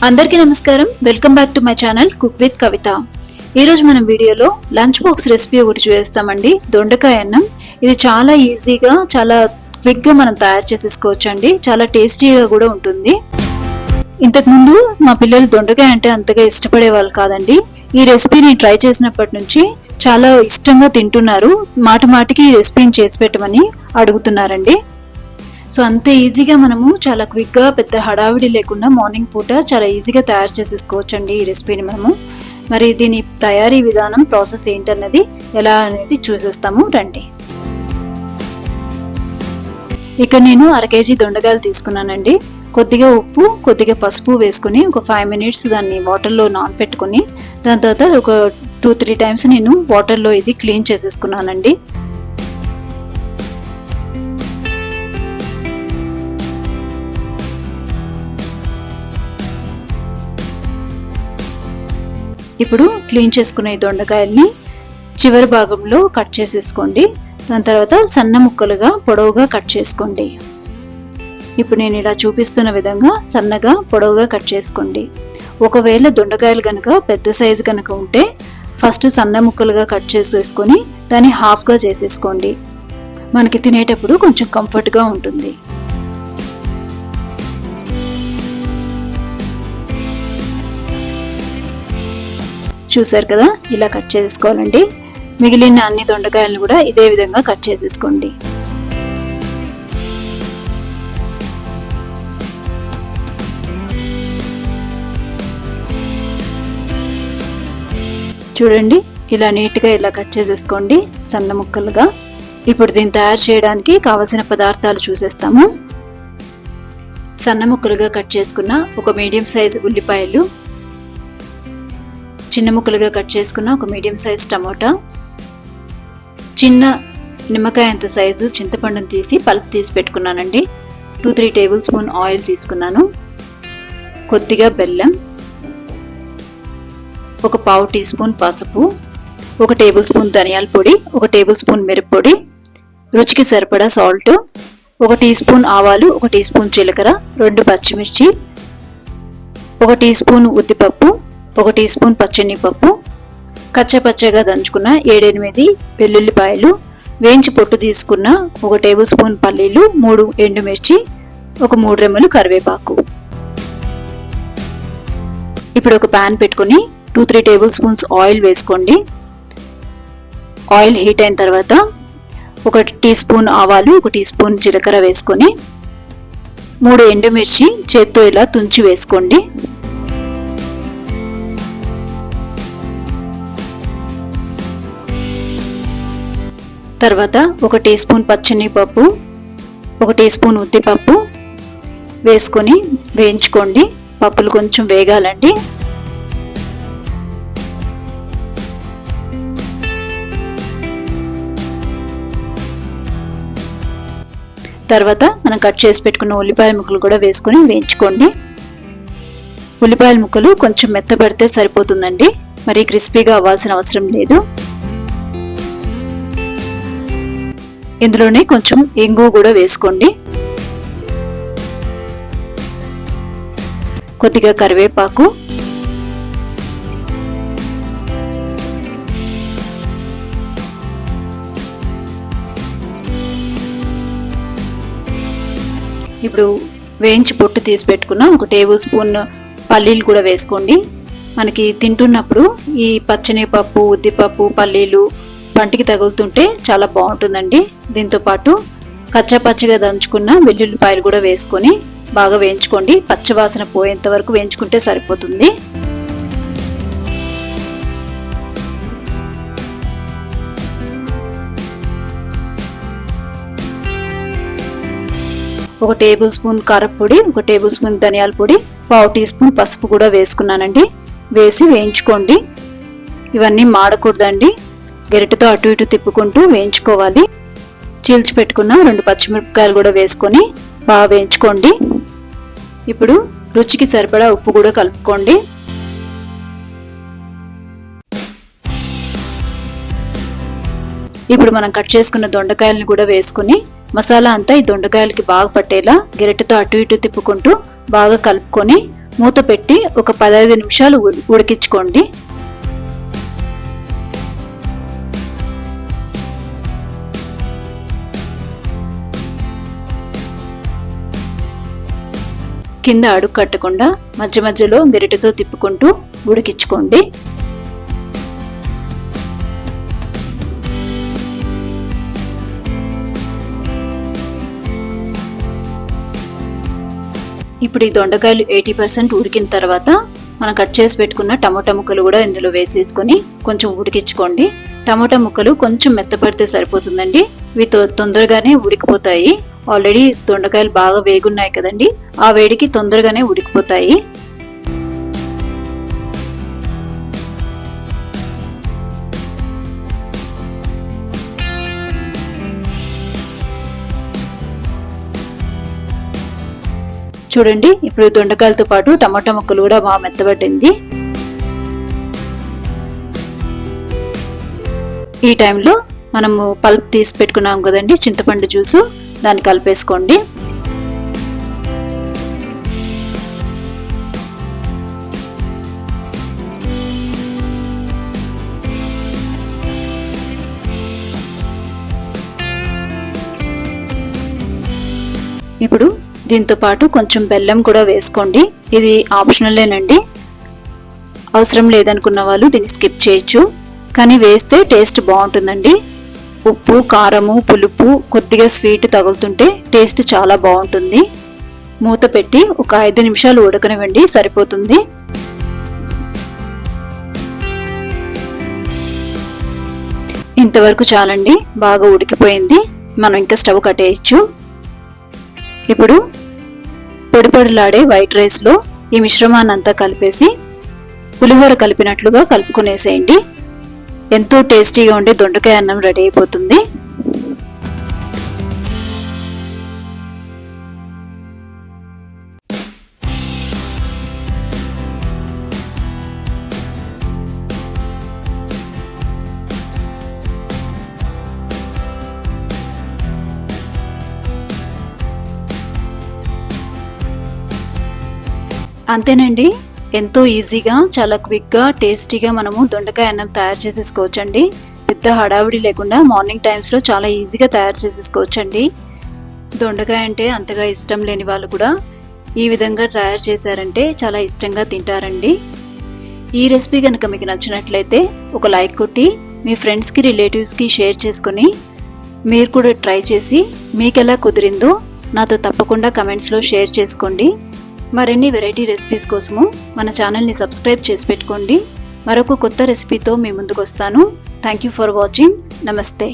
అందరికీ నమస్కారం. Welcome back to my channel cook with Kavita. ఈరోజు మనం వీడియోలో లంచ్ బాక్స్ రెసిపీ ఒకటి చూస్తామండి. దొండకాయ అన్నం. ఇది చాలా ఈజీగా చాలా క్విక్గా మనం తయారు చేసేసుకోవచ్చు అండి. చాలా టేస్టీగా కూడా ఉంటుంది. ఇంతకుముందు మా పిల్లలు దొండకాయ అంటే అంతగా ఇష్టపడే వాళ్ళు కాదండి. ఈ రెసిపీని ట్రై చేసినప్పటి నుంచి చాలా ఇష్టంగా తింటున్నారు. మాటికి ఈ రెసిపీని చేసి పెట్టమని అడుగుతున్నారండి. సో అంతే ఈజీగా మనము చాలా క్విక్గా పెద్ద హడావిడి లేకుండా మార్నింగ్ పూట చాలా ఈజీగా తయారు చేసేసుకోవచ్చు అండి ఈ రెసిపీని మనము. మరి దీని తయారీ విధానం ప్రాసెస్ ఏంటన్నది ఎలా అనేది చూసేస్తాము రండి. ఇక్కడ నేను 1/2 kg దొండకాయలు తీసుకున్నానండి. కొద్దిగా ఉప్పు కొద్దిగా పసుపు వేసుకుని ఒక 5 minutes దాన్ని వాటర్లో నానబెట్టుకుని దాని తర్వాత ఒక 2-3 times నేను వాటర్లో ఇది క్లీన్ చేసేసుకున్నానండి. ఇప్పుడు క్లీన్ చేసుకున్న ఈ దొండకాయల్ని చివరి భాగంలో కట్ చేసేసుకోండి. దాని తర్వాత సన్న ముక్కలుగా పొడవుగా కట్ చేసుకోండి. ఇప్పుడు నేను ఇలా చూపిస్తున్న విధంగా సన్నగా పొడవుగా కట్ చేసుకోండి. ఒకవేళ దొండకాయలు కనుక పెద్ద సైజు కనుక ఉంటే ఫస్ట్ సన్న ముక్కలుగా కట్ చేసేసుకొని దాన్ని హాఫ్గా చేసేసుకోండి. మనకి తినేటప్పుడు కొంచెం కంఫర్ట్గా ఉంటుంది. చూసారు కదా, ఇలా కట్ చేసేసుకోవాలండి. మిగిలిన అన్ని దొండకాయలను కూడా ఇదే విధంగా కట్ చేసేసుకోండి. చూడండి, ఇలా నీట్గా ఇలా కట్ చేసేసుకోండి సన్న ముక్కలుగా. ఇప్పుడు దీన్ని తయారు చేయడానికి కావలసిన పదార్థాలు చూసేస్తాము. సన్న ముక్కలుగా కట్ చేసుకున్న ఒక మీడియం సైజు ఉల్లిపాయలు, చిన్న ముక్కలుగా కట్ చేసుకున్న ఒక మీడియం సైజ్ టమోటా, చిన్న నిమ్మకాయ అంత సైజు చింతపండును తీసి పల్ప్ తీసి పెట్టుకున్నానండి. 2-3 tablespoon ఆయిల్ తీసుకున్నాను. కొద్దిగా బెల్లం, ఒక 1/2 teaspoon పసుపు, 1 tablespoon ధనియాల పొడి, 1 tablespoon మిరప్పొడి, రుచికి సరిపడా సాల్ట్, 1 teaspoon ఆవాలు, 1 teaspoon జీలకర్ర, 2 పచ్చిమిర్చి, 1 teaspoon ఉద్దిపప్పు, 1 teaspoon పచ్చెనగపప్పు, కచ్చపచ్చగా దంచుకున్న 7-8 వెల్లుల్లిపాయలు, వేయించి పొట్టు తీసుకున్న 1 tablespoon పల్లీలు, 3 ఎండుమిర్చి, ఒక 3 రెమ్మలు కరివేపాకు. ఇప్పుడు ఒక ప్యాన్ పెట్టుకుని 2-3 tablespoons ఆయిల్ వేసుకోండి. ఆయిల్ హీట్ అయిన తర్వాత 1 teaspoon ఆవాలు, 1 teaspoon జీలకర్ర వేసుకొని 3 ఎండుమిర్చి చేత్తో ఇలా తుంచి వేసుకోండి. తర్వాత 1 teaspoon పచ్చెనగపప్పు, 1 teaspoon ఉద్దిపప్పు వేసుకొని వేయించుకోండి. పప్పులు కొంచెం వేగాలండి. తర్వాత మనం కట్ చేసి పెట్టుకున్న ఉల్లిపాయ ముక్కలు కూడా వేసుకొని వేయించుకోండి. ఉల్లిపాయల ముక్కలు కొంచెం మెత్తబడితే సరిపోతుందండి, మరి క్రిస్పీగా అవ్వాల్సిన అవసరం లేదు. ఇందులోనే కొంచెం ఇంగు కూడా వేసుకోండి. కొద్దిగా కరివేపాకు, ఇప్పుడు వేయించి పొట్టు తీసి పెట్టుకున్న 1 tablespoon పల్లీలు కూడా వేసుకోండి. మనకి తింటున్నప్పుడు ఈ పచ్చెనగపప్పు, ఉద్దిపప్పు, పల్లీలు పంటికి తగులుతుంటే చాలా బాగుంటుందండి. దీంతో పాటు కచ్చపచ్చగా దంచుకున్న వెల్లుల్లిపాయలు కూడా వేసుకొని బాగా వేయించుకోండి. పచ్చవాసన పోయేంత వరకు వేయించుకుంటే సరిపోతుంది. ఒక tablespoon కారపొడి, 1 tablespoon ధనియాల పొడి, 1/2 teaspoon పసుపు కూడా వేసుకున్నానండి. వేసి వేయించుకోండి. ఇవన్నీ మాడకూడదండి, గరిటెతో అటు ఇటు తిప్పుకుంటూ వేయించుకోవాలి. చీల్చి పెట్టుకున్న 2 పచ్చిమిరపకాయలు కూడా వేసుకొని బాగా వేయించుకోండి. ఇప్పుడు రుచికి సరిపడా ఉప్పు కూడా కలుపుకోండి. ఇప్పుడు మనం కట్ చేసుకున్న దొండకాయలను కూడా వేసుకొని మసాలా అంతా ఈ దొండకాయలకి బాగా పట్టేలా గరిటెతో అటు ఇటు తిప్పుకుంటూ బాగా కలుపుకొని మూత పెట్టి ఒక 15 నిమిషాలు ఉడికించుకోండి. కింద అడుగు కట్టకుండా మధ్య మధ్యలో గరిటెతో తిప్పుకుంటూ ఉడికించుకోండి. ఇప్పుడు ఈ దొండకాయలు 80% ఉడికిన తర్వాత మనం కట్ చేసి పెట్టుకున్న టమోటా ముక్కలు కూడా ఇందులో వేసేసుకొని కొంచెం ఉడికించుకోండి. టమోటా ముక్కలు కొంచెం మెత్తపడితే సరిపోతుందండి. ఇవి తొందరగానే ఉడికిపోతాయి. ఆల్రెడీ దొండకాయలు బాగా వేగున్నాయి కదండి, ఆ వేడికి తొందరగానే ఉడికిపోతాయి. చూడండి, ఇప్పుడు దొండకాయలతో పాటు టమాటా ముక్కలు కూడా బాగా మెత్తబట్టింది. ఈ టైంలో మనము పల్ప్ తీసి పెట్టుకున్నాం కదండి, చింతపండు జ్యూసు, దాన్ని కలిపేసుకోండి. ఇప్పుడు దీంతో పాటు కొంచెం బెల్లం కూడా వేసుకోండి. ఇది ఆప్షనలేనండి, అవసరం లేదనుకున్న వాళ్ళు దీన్ని స్కిప్ చేయొచ్చు, కానీ వేస్తే టేస్ట్ బాగుంటుందండి. ఉప్పు, కారము, పులుపు, కొద్దిగా స్వీట్ తగులుతుంటే టేస్ట్ చాలా బాగుంటుంది. మూత పెట్టి ఒక 5 నిమిషాలు ఉడకనివ్వండి, సరిపోతుంది. ఇంతవరకు చాలండి, బాగా ఉడికిపోయింది. మనం ఇంకా స్టవ్ కట్టేయచ్చు. ఇప్పుడు పొడిపొడిలాడే వైట్ రైస్లో ఈ మిశ్రమాన్ని అంతా కలిపేసి పులిహోర కలిపినట్లుగా కలుపుకునేసేయండి. ఎంతో టేస్టీగా ఉండే దొండకాయ అన్నం రెడీ అయిపోతుంది. అంతేనండి, ఎంతో ఈజీగా, చాలా క్విక్గా, టేస్టీగా మనము దొండకాయ అన్నం తయారు చేసేసుకోవచ్చండి. పెద్ద హడావిడి లేకుండా మార్నింగ్ టైమ్స్లో చాలా ఈజీగా తయారు చేసేసుకోవచ్చండి. దొండకాయ అంటే అంతగా ఇష్టం లేని వాళ్ళు కూడా ఈ విధంగా తయారు చేశారంటే చాలా ఇష్టంగా తింటారండి. ఈ రెసిపీ కనుక మీకు నచ్చినట్లయితే ఒక లైక్ కొట్టి మీ ఫ్రెండ్స్కి, రిలేటివ్స్కి షేర్ చేసుకొని మీరు కూడా ట్రై చేసి మీకు ఎలా కుదిరిందో నాతో తప్పకుండా కమెంట్స్లో షేర్ చేసుకోండి. మరిన్ని వెరైటీ రెసిపీస్ కోసము మన ఛానల్ని సబ్స్క్రైబ్ చేసి పెట్టుకోండి. మరొక కొత్త రెసిపీతో మీ ముందుకు వస్తాను. Thank you for watching. నమస్తే.